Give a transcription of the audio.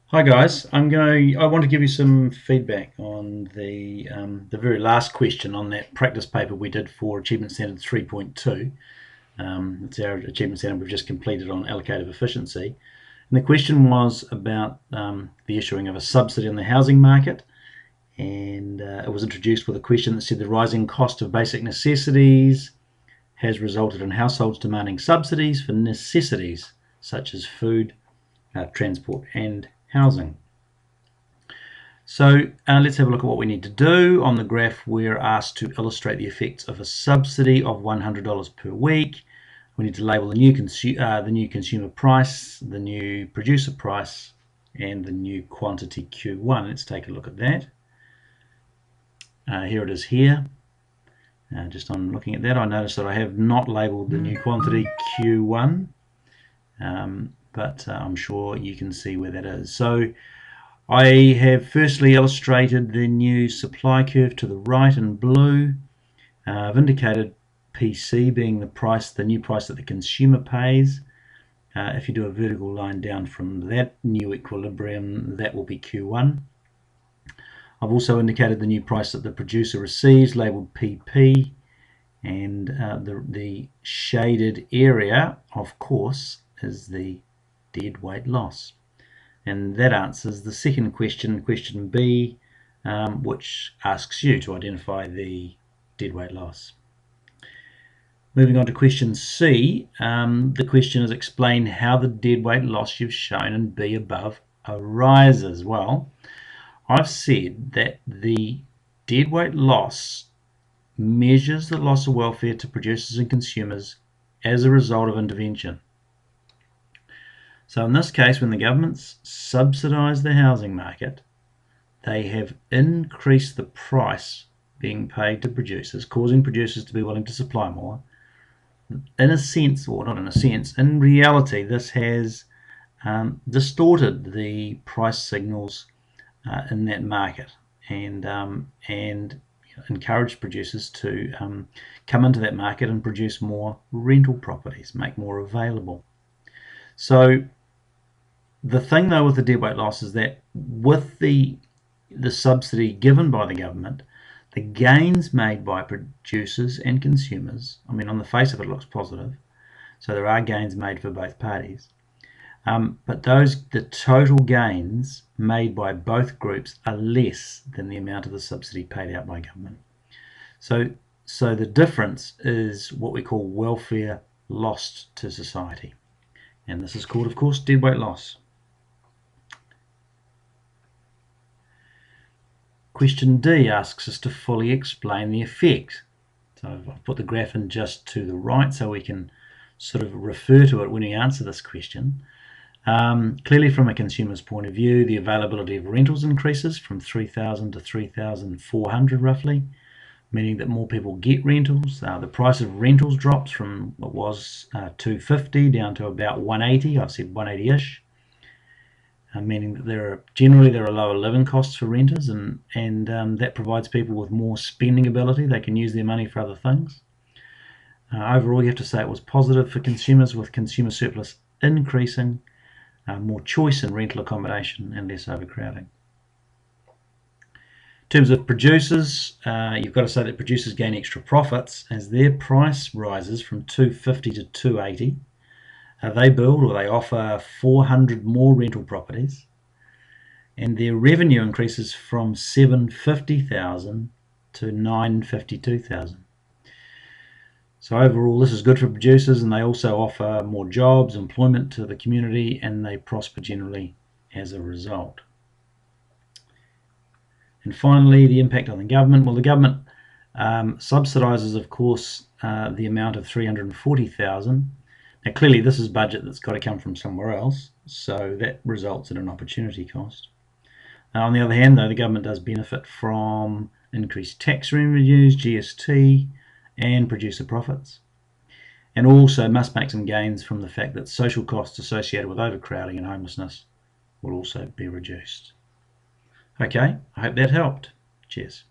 Hi guys, I want to give you some feedback on the very last question on that practice paper we did for Achievement Standard 3.2. It's our achievement standard we've just completed on allocative efficiency. And the question was about the issuing of a subsidy in the housing market. And it was introduced with a question that said the rising cost of basic necessities has resulted in households demanding subsidies for necessities such as food, transport and housing. So let's have a look at what we need to do. On the graph, we're asked to illustrate the effects of a subsidy of $100 per week. We need to label the new consumer price, the new producer price, and the new quantity Q1. Let's take a look at that. Here it is here. Just on looking at that, I noticed that I have not labeled the new quantity Q1, but I'm sure you can see where that is. So I have firstly illustrated the new supply curve to the right in blue. I've indicated PC being the new price that the consumer pays. If you do a vertical line down from that new equilibrium, that will be Q1. I've also indicated the new price that the producer receives, labelled PP, and the shaded area, of course, is the dead weight loss. And that answers the second question, question B, which asks you to identify the dead weight loss. Moving on to question C, the question is explain how the dead weight loss you've shown in B above arises. Well, I've said that the dead weight loss measures the loss of welfare to producers and consumers as a result of intervention. So in this case, when the governments subsidise the housing market, they have increased the price being paid to producers, causing producers to be willing to supply more. In a sense, or not in a sense, in reality, this has distorted the price signals in that market and encouraged producers to come into that market and produce more rental properties, make more available. So the thing though with the dead weight loss is that with the subsidy given by the government, the gains made by producers and consumers, I mean on the face of it looks positive, so there are gains made for both parties, but the total gains made by both groups are less than the amount of the subsidy paid out by government. So the difference is what we call welfare lost to society, and this is called, of course, dead weight loss. Question D asks us to fully explain the effect. So I've put the graph in just to the right so we can sort of refer to it when we answer this question. Clearly from a consumer's point of view, the availability of rentals increases from 3,000 to 3,400 roughly, meaning that more people get rentals. The price of rentals drops from what was $250 down to about $180. I've said $180-ish. Meaning that there are lower living costs for renters, and that provides people with more spending ability. They can use their money for other things. Overall, you have to say it was positive for consumers, with consumer surplus increasing, more choice in rental accommodation, and less overcrowding. In terms of producers, you've got to say that producers gain extra profits as their price rises from $250 to $280. They build or they offer 400 more rental properties, and their revenue increases from $750,000 to $952,000. So overall, this is good for producers, and they also offer more jobs, employment to the community, and they prosper generally as a result. And finally, the impact on the government. Well, the government subsidises, of course, the amount of $340,000. Now, clearly, this is budget that's got to come from somewhere else, so that results in an opportunity cost. On the other hand, though, the government does benefit from increased tax revenues, GST, and producer profits, and also must make some gains from the fact that social costs associated with overcrowding and homelessness will also be reduced. Okay, I hope that helped. Cheers.